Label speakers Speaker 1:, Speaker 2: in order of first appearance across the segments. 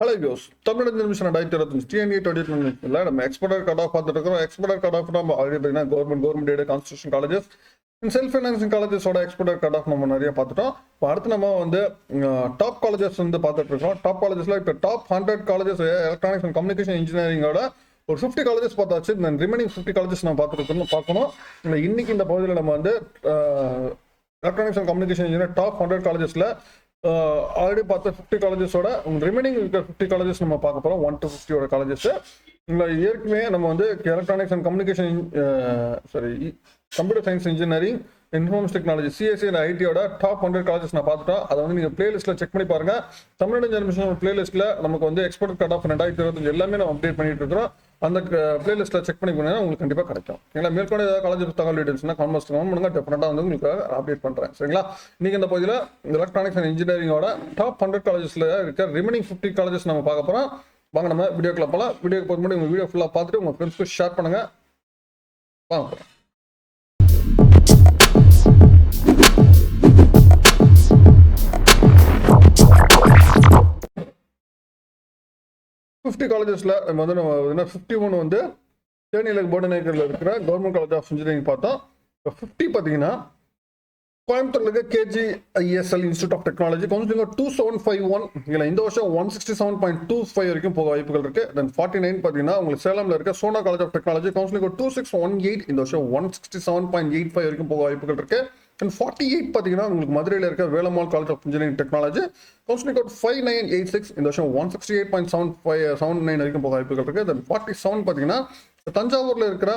Speaker 1: Hello viewers, Tamil நிமிஷம் 2025 TNA 2025 நம்ம exporter cut off பார்த்துட்டு இருக்கோம். எக்ஸ்போர்ட்டர் கட் ஆஃப் நம்ம ஆல்ரெடி பார்த்தீங்கன்னா government aided constitution colleges self financing காலேஜஸோட எக்ஸ்போர்ட்டர் கட் ஆஃப் நம்ம நிறைய பார்த்துட்டோம். இப்போ அடுத்து நம்ம வந்து டாப் காலேஜஸ் வந்து பார்த்துட்டு இருக்கோம். டாப் காலேஜஸ்ல இப்போ top 100 colleges electronics and communication இன்ஜினியரிங்கோட ஒரு 50 காலேஜஸ் பார்த்தாச்சு. ரிமைனிங் 50 காலேஜஸ் நம்ம பார்க்கணும். இன்னைக்கு இந்த பகுதியில் நம்ம வந்து electronics and communication engineer top 100 காலேஜஸ்ல ஆல்ரெடி பார்த்த 50 காலேஜஸோட ரிமைனிங் இருக்கிற 50 காலேஜஸ் நம்ம பார்க்க போகிறோம். 1 to 50 காலேஜஸ் ஏற்கனவே நம்ம வந்து electronics and communication computer science engineering information technology CSC and ஐடியோட டாப் 100 காலேஜஸ் நான் பார்த்துட்டோம். அதை வந்து நீங்கள் பிளேலிஸ்ட்டில் செக் பண்ணி பாருங்க. தமிழ்நாடு ஜெனரேஷன் பிளேலிஸ்ட்டில் நமக்கு வந்து எக்ஸ்போர்ட் கட் ஆஃப் 2025 எல்லாமே நம்ம அப்டேட் பண்ணிட்டு இருக்கிறோம். அந்த பிளேலிஸ்ட்டில் செக் பண்ணி போனீங்கன்னா உங்களுக்கு கண்டிப்பாக கிடைக்கும். சரிங்களா? மேற்கொண்டு ஏதாவது காலேஜ் தகவல் டீடைல்ஸ்னா கான்வர்ஸ் பண்ணுங்க. டெஃபினட்டாக வந்து உங்களுக்கு அப்டேட் பண்ணுறேன். சரிங்களா? இன்னைக்கு இந்த பகுதியில் எலக்ட்ரானிக்ஸ் அண்ட் இன்ஜினியரிங்கோட டாப் 100 காலேஜஸில் இருக்க ரிமைனிங் 50 காலேஜஸ் நம்ம பார்க்க போகிறோம். வாங்க நம்ம வீடியோக்குள்ள போகலாம். வீடியோக்கு போகிற முன்னாடி உங்கள் வீடியோ ஃபுல்லாக பார்த்துட்டு உங்கள் ஃப்ரெண்ட்ஸ்க்கு ஷேர் பண்ணுங்கள். வாங்க போகிறோம். 50 காலேஜஸ்ல நம்ம வந்து 51 வந்து தேனியில் போர்டநேக்கரில் இருக்கிற கவர்மெண்ட் காலேஜ் ஆஃப் இன்ஜினியரிங் பார்த்தோம். 50 பார்த்தீங்கன்னா கோயம்புத்தூர்ல இருக்க KGISL institute of technology counselling 2751 இல்லை இந்த வருஷம் 167.25 வரைக்கும் போக வாய்ப்புகள் இருக்கு. தென் 49 பார்த்தீங்கன்னா உங்களுக்கு சேலம்ல இருக்க Sona college of technology counselling 2618 இந்த வருஷம் 167.85 வரைக்கும் போக வாய்ப்புகள் இருக்கு. அண்ட் 48 பார்த்தீங்கன்னா உங்களுக்கு மதுரையில் இருக்க Velammal college of engineering technology counselling 5986 இந்த வருஷம் 168.79 வரைக்கும் போக வாய்ப்புகள் இருக்கு. தென் 47 பார்த்தீங்கன்னா தஞ்சாவூர்ல இருக்கிற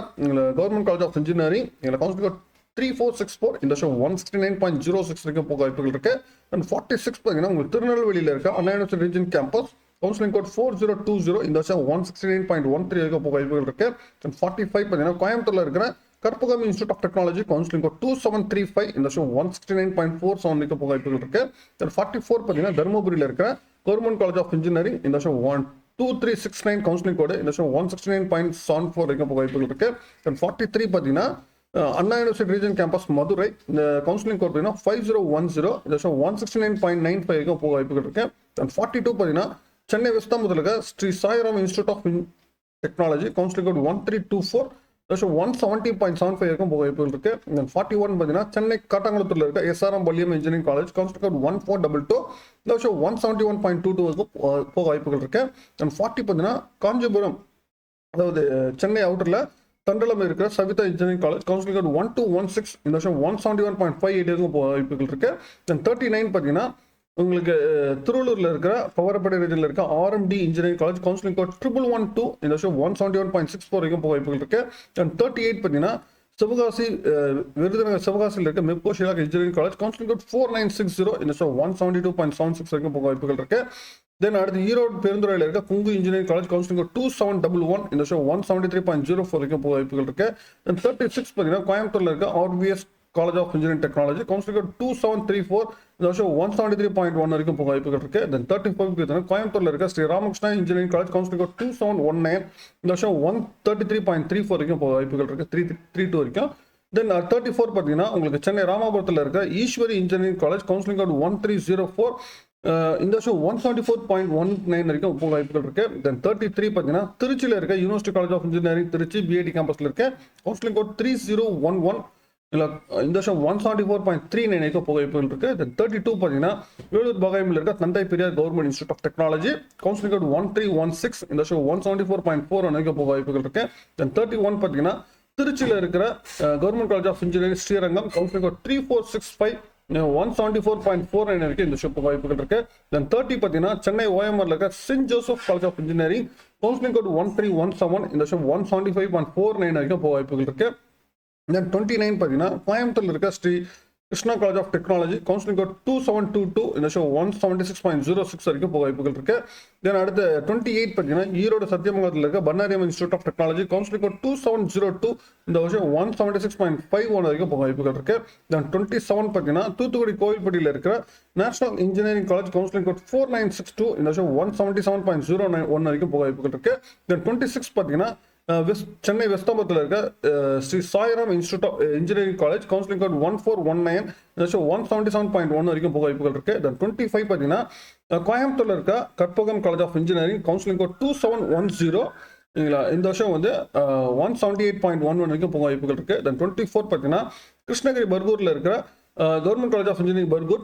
Speaker 1: government college of engineering counselling 3464 இந்த வருஷம் 169.06 வரைக்கும் போக வாய்ப்புகள் இருக்கு. அண்ட் 46 பார்த்தீங்கன்னா உங்களுக்கு திருநெல்வேலியில் இருக்க Anna University region campus counselling code 4020 இந்த வருஷம் 169.13 வரைக்கும் போக வாய்ப்புகள் இருக்கு. அண்ட் 45 பார்த்தீங்கன்னா கோயம்புத்தூர்ல இருக்கிற Karpagam institute of technology counselling code 2735 இந்த வருஷம் 169.47 வரைக்கும் போக வாய்ப்புகள் இருக்கு. அண்ட் 44 பார்த்தீங்கன்னா தருமபுரியில் இருக்கிற கவர்மெண்ட் காலேஜ் ஆஃப் இன்ஜினியரிங் இந்த வருஷம் 2369 கவுன்சிலிங் கோடு இந்த வருஷம் 169.74 வரைக்கும் போக வாய்ப்புகள் இருக்கு. அண்ட் 43 பார்த்தீங்கன்னா அண்ணா யூனிவர்சிட்டி ரீஜன் கேம்பஸ் மதுரை இந்த கவுன்சிலிங் கோட் பார்த்தீங்கன்னா 5010 இந்த வருஷம் 169.95 வரைக்கும் போக வாய்ப்புகள் இருக்கு. அண்ட் 42 பார்த்தீங்கன்னா சென்னை வெஸ்தாம்புரத்தில் இருக்க Sri Sairam institute of technology counselling code 1324 இந்த வருஷம் 170.75 வரைக்கும் போக வாய்ப்புகள் இருக்கு. தென் 41 பார்த்தீங்கன்னா சென்னை காட்டாங்குளத்தூர்ல இருக்க SRM Valliammai engineering college counselling code 1422 இந்த வருஷம் 171.22 வரைக்கும் போக வாய்ப்புகள் இருக்கு. தென் 40 பார்த்தீங்கன்னா காஞ்சிபுரம் அதாவது சென்னை அவுட்டர்ல தண்டலம் இருக்கிற Saveetha engineering college counselling code 1216 இந்த வருஷம் 171.58 வரைக்கும் போக வாய்ப்புகள் இருக்கு. தென் 39 பார்த்தீங்கன்னா உங்களுக்கு திருவள்ளூர்ல இருக்கிற பவரப்படை ரீஜன்ல இருக்க RMD engineering college counselling code 1112 இந்த வருஷம் 171.64 வரைக்கும் போக வாய்ப்புகள் இருக்கு. தென் 38 பார்த்தீங்கன்னா சிவகாசி விருதுநகர் சிவகாசியில் இருக்க Mepco Schlenk engineering college counselling code 4960 இந்த வருஷம் 172.76 வரைக்கும் போக வாய்ப்புகள் இருக்கு. தென் அடுத்து ஈரோடு பெருந்துறையில் இருக்க குங்கு இன்ஜினியரிங் காலேஜ் கவுன்சிலிங் 2711 இந்த வருஷம் 173.04 வரைக்கும் போக வாய்ப்புகள் இருக்கு. தென் 36 பார்த்தீங்கன்னா கோயம்புத்தூர்ல இருக்க RVS college of engineering technology counselling 2734 இந்த வருஷம் 173.1 வரைக்கும் போக வாய்ப்புகள் இருக்கு. தென் 35 கோயம்புத்தூர்ல இருக்க Sri Ramakrishna engineering college counselling 2719 இந்த வருஷம் 133.34 வரைக்கும் போக வாய்ப்புகள் இருக்கு. 332 வரைக்கும். தென் 34 பார்த்தீங்கன்னா உங்களுக்கு சென்னை ராமாபுரத்தில் இருக்க ஈஸ்வரி இன்ஜினியரிங் காலேஜ் கவுன்சிலிங் 1304 இந்த வருஷம் 174.19 வரைக்கும் போக வாய்ப்புகள் இருக்கு. தென் 33 பார்த்தீங்கன்னா திருச்சியில் இருக்க university college of engineering Trichy BIT கேம்பஸ்ல இருக்க கவுன்சிலிங் கோட் 3011 இல்லை இந்த வருஷம் 174.39 வரைக்கும் போக வாய்ப்புகள் இருக்கு. தென் 32 பார்த்தீங்கன்னா வேலூர் பகாயமில் இருக்க Thanthai Periyar government institute of technology counselling code 1316 இந்த வருஷம் 174.41 வரைக்கும் போக வாய்ப்புகள் இருக்கு. தென் 31 பார்த்தீங்கன்னா திருச்சியில் இருக்கிற government college of engineering Srirangam counselling code 3465 174.49 வரைக்கும் இந்த ஷிப் வாய்ப்புகள் இருக்கு. தென் 30 பார்த்தீங்கன்னா சென்னை OMR இருக்க saint Joseph college of engineering counselling code 1317 இந்த ஷிப் 175.49 வரைக்கும் போக வாய்ப்புகள் இருக்கு. தென் 29 பார்த்தீங்கன்னா கோயம்புத்தூர்ல இருக்க Sri Krishna college of technology counselling code 2722 இந்த வருஷம் 176.06 வரைக்கும் போக வாய்ப்புகள் இருக்கு. தென் அடுத்து 28 பார்த்தீங்கன்னா ஈரோடு சத்தியமங்கலத்தில் இருக்க Bannariamman institute of technology counselling code 2702 இந்த வருஷம் 176.51 வரைக்கும் போக வாய்ப்புகள் இருக்கு. தென் 27 பார்த்தீங்கன்னா தூத்துக்குடி கோவில்பட்டியில் இருக்கிற national engineering college counselling code 4962 இந்த வருஷம் 177.01 வரைக்கும் போக வாய்ப்புகள் இருக்கு. தென் 26 பார்த்தீங்கன்னா சென்னை வெஸ்தாம்பரத்தில் இருக்க Sri Sairam institute of engineering college counselling code 1419 177.1 வரைக்கும் போக வாய்ப்புகள் இருக்கு. தென் 25 பார்த்தீங்கன்னா கோயம்புத்தூர்ல இருக்க Karpagam college of engineering counselling code 2710 இந்த வருஷம் வந்து 178.11 வரைக்கும் போக வாய்ப்புகள் இருக்கு. தென் 24 பார்த்தீங்கன்னா கிருஷ்ணகிரி பர்கூர்ல இருக்கிற government college of engineering Bargur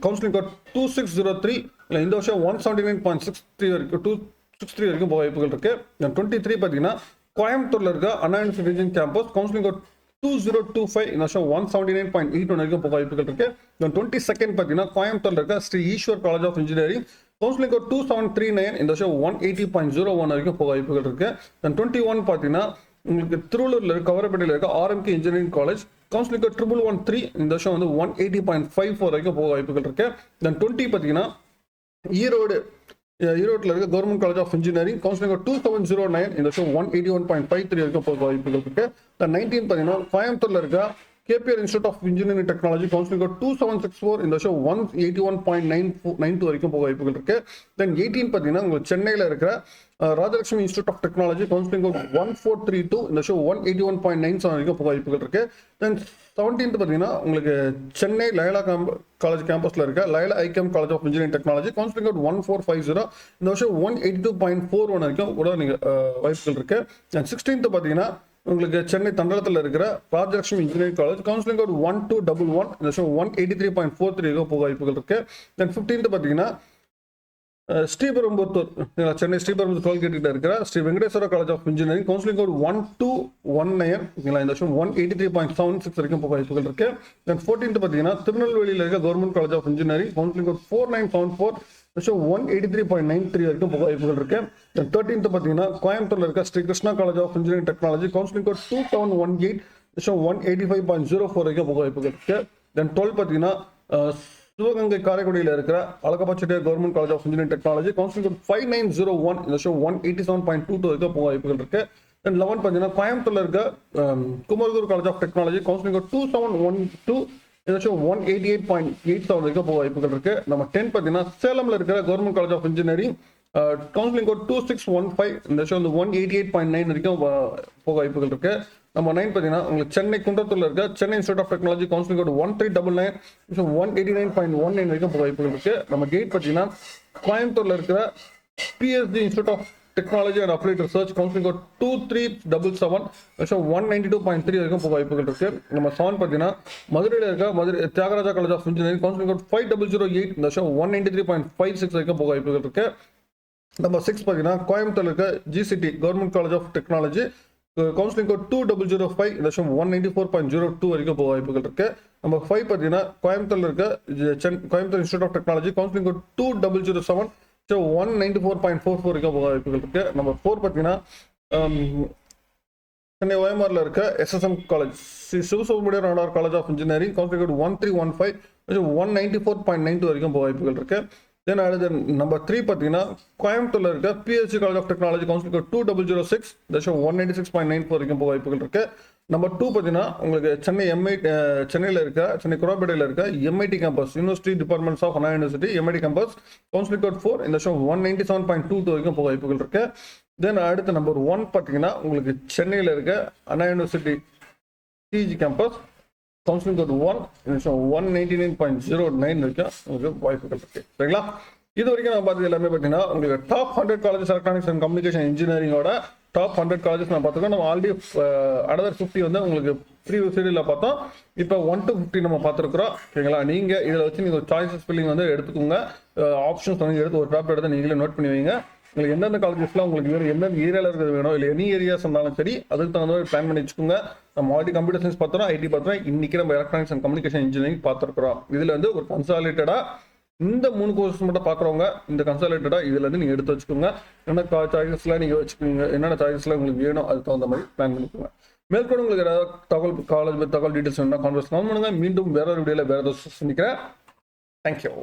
Speaker 1: counselling code 2603 இந்த வருஷம் 179.63 வரைக்கும் 263 வரைக்கும் போக வாய்ப்புகள் இருக்கு. தென் 23 பார்த்தீங்கன்னா கோயம்புத்தூர்ல இருக்க Anna University region campus counselling code 2025 இந்த வருஷம் 179.81 வரைக்கும் போக வாய்ப்புகள் இருக்கு. தென் 22 பார்த்தீங்கன்னா கோயம்புத்தூர்ல இருக்க Sri Eshwar college of engineering counselling code 2739 இந்த வருஷம் 180.01 வரைக்கும் போக வாய்ப்புகள் இருக்கு. தென் 21 பார்த்தீங்கன்னா உங்களுக்கு திருவள்ளூர்ல இருக்க கவரப்பேட்டையில் இருக்க RMK engineering college counselling code 1113 இந்த வருஷம் வந்து 180.54 வரைக்கும் போக வாய்ப்புகள் இருக்கு. தென் 20 பார்த்தீங்கன்னா ஈரோட்டில் இருக்க government college of engineering counselling code 2709 இந்த வருஷம் 181.53 வரைக்கும் போக வாய்ப்புகள் இருக்கு. தென் 19 பார்த்தீங்கன்னா கோயம்புத்தூர்ல இருக்க KPR institute of engineering technology counselling code 2764 இந்த வருஷம் 181.92 வரைக்கும் போக வாய்ப்புகள் இருக்கு. தென் 18 பார்த்தீங்கன்னா உங்களுக்கு சென்னையில் இருக்கிற Rajalakshmi institute of technology counselling code 1432 இந்த வருஷம் 181.97 வரைக்கும் போக வாய்ப்புகள் இருக்கு. தென் 17 பார்த்தீங்கன்னா உங்களுக்கு சென்னை லயலா காலேஜ் கேம்பஸ்ல இருக்க Loyola ICAM college of engineering technology counselling code 1450 இந்த வருஷம் 182.41 வரைக்கும் கூட நீங்க வாய்ப்புகள் இருக்கு. தென் 16 பார்த்தீங்கன்னா உங்களுக்கு சென்னை தண்டலத்தில் இருக்கிற Rajalakshmi engineering college counselling code 1211 இந்த வருஷம் 183.43 போக வாய்ப்புகள் இருக்கு. தென் 15 பார்த்தீங்கன்னா ஸ்ரீபெரும்புத்தூர் சென்னை ஸ்ரீபெரும்புத்தூர் டோல்கேட் கிட்ட இருக்கிற Sri Venkateswara college of engineering counselling code 1219 இந்த வருஷம் 183.76 வரைக்கும் போக வாய்ப்புகள் இருக்கு. தென் 14 பார்த்தீங்கன்னா திருநெல்வேலியில் இருக்க government college of engineering counselling code 4974 183.93 வரைக்கும் போக வாய்ப்புகள் இருக்கு. 13 பார்த்தீங்கன்னா கோயம்புத்தூர்ல இருக்க Sri Krishna college of engineering technology counselling code 2718 185.04 வரைக்கும் போக வாய்ப்புகள் இருக்கு. தென் 12 பார்த்தீங்கன்னா சிவகங்கை காரைக்குடியில் இருக்கிற Alagappa government college of engineering technology counselling code 5901 இந்த வருஷம் 187.22 வரைக்கும் போக வாய்ப்புகள் இருக்கு. தென் 11 பார்த்தீங்கன்னா கோயம்புத்தூர்ல இருக்க Kumaraguru college of technology counselling code 2712 இந்த வருஷம் 188.87 வரைக்கும் போக வாய்ப்புகள் இருக்கு. நம்ம 10 பார்த்தீங்கன்னா சேலம்ல இருக்கிற government college of engineering counselling code 2615 இந்த வருஷம் வந்து 188.9 வரைக்கும் போக வாய்ப்புகள் இருக்கு. நம்ம 9 பார்த்தீங்கன்னா உங்களுக்கு சென்னை குன்றத்தூர்ல இருக்க Chennai institute of technology counselling code 1399 189.19 வரைக்கும் போக வாய்ப்புகள் இருக்கு. நம்ம 8 பார்த்தீங்கன்னா கோயம்புத்தூர்ல இருக்கிற PST institute of technology and applied research counselling code 2377 192.3 வரைக்கும் போக வாய்ப்புகள் இருக்கு. நம்ம 7 பார்த்தீங்கன்னா மதுரையில் இருக்க Thiagaraja college of engineering counselling code 5008 இந்த வருஷம் 193.56 வரைக்கும் போக வாய்ப்புகள் இருக்கு. நம்ம 6 பார்த்தீங்கன்னா கோயம்புத்தூர்ல இருக்க GCT government college of technology counselling code 2005 இந்த வருஷம் 194.02 வரைக்கும் போக வாய்ப்புகள் இருக்கு. நம்ம 5 பார்த்தீங்கன்னா கோயம்புத்தூர்ல இருக்க Coimbatore institute of technology counselling code 2007 194.44 வரைக்கும் போக வாய்ப்புகள் இருக்கு. நம்பர் 4 பார்த்தீங்கன்னா சென்னை ஓஎம்ஆர்ல இருக்க SSM college Sri Sivasubramaniya Nadar college of engineering counselling code 1315 194.92 வரைக்கும் போக வாய்ப்புகள் இருக்கு. தென் அடுத்து நம்பர் 3 பார்த்தீங்கன்னா கோயம்புத்தூர்ல இருக்க PSC college of technology counselling code 2006 இந்த வருஷம் 196.94 வரைக்கும் போக வாய்ப்புகள் இருக்கு. நம்பர் 2 பார்த்தீங்கன்னா உங்களுக்கு சென்னை குராப்பேட்டையில் இருக்க MIT campus university departments of Anna university MIT campus counselling code 4 இந்த வருஷம் 197.22 வரைக்கும் போக வாய்ப்புகள் இருக்கு. தென் அடுத்த நம்பர் 1 பார்த்தீங்கன்னா உங்களுக்கு சென்னையில் இருக்க அண்ணா யூனிவர்சிட்டி டிஜி கேம்பஸ் கவுன்சிலிங் கோட் 1 இந்த வருஷம் 199.09 வரைக்கும் உங்களுக்கு வாய்ப்புகள் இருக்கு. சரிங்களா? இது வரைக்கும் நான் பார்த்தது எல்லாமே பார்த்தீங்கன்னா உங்களுக்கு top 100 colleges electronics and communication இன்ஜினியரிங்கோட டாப் 100 காலேஜஸ் நான் பார்த்துருக்கோம். நம்ம ஆல்ரெடி அனதர் 50 வந்து உங்களுக்கு ப்ரீவியஸ் சீரியலில் பார்த்தோம். இப்போ 1 to 50 நம்ம பார்த்துருக்குறோம். ஓகேங்களா? நீங்கள் இதில் வச்சு நீங்கள் சாய்ஸஸ் ஃபில்லிங் வந்து எடுத்துக்கோங்க. ஆப்ஷன்ஸ் வந்து எடுத்து ஒரு டாப் எடுத்து நீங்களே நோட் பண்ணி வைங்க. உங்களுக்கு எந்தெந்த காலேஜஸ்லாம் உங்களுக்கு வேணும், எந்தெந்த ஏரியாவில் இருக்கிறது வேணும், இல்லை எனி ஏரியாஸ் இருந்தாலும் சரி அதுக்கு தகுந்த மாதிரி பிளான் பண்ணி வச்சுக்கோங்க. நம்ம ஆல்ரெடி கம்ப்யூட்டர் சயின்ஸ் பார்த்தோம், ஐடி பார்த்தோம், இன்னைக்கு நம்ம எலக்ட்ரானிக்ஸ் அண்ட் கம்யூனிகேஷன் இன்ஜினியரிங் பார்த்துருக்குறோம். இதில் வந்து ஒரு கன்சாலிட்டடா இந்த 3 கோர்சஸ் மட்டும் பார்க்குறவங்க இந்த கன்சாலிட்டடா இதுல இருந்து நீங்கள் எடுத்து வச்சுக்கோங்க. என்ன சாய்ஸஸ்லாம் நீங்கள் வச்சுக்கோங்க, என்னென்ன சாய்ஸஸ்லாம் உங்களுக்கு வேணும் அதுக்கு தகுந்த மாதிரி பிளான் பண்ணிக்கோங்க. மேற்கொண்டு உங்களுக்கு ஏதாவது காலேஜ் தகவல் டீட்டெயில்ஸ் வேணும்னா கான்வர்ஸ் பண்ணுங்க. மீண்டும் வேற ஒரு வீடியோவில் வேற ஏதாவது சந்திக்கிறேன். தேங்க்யூ.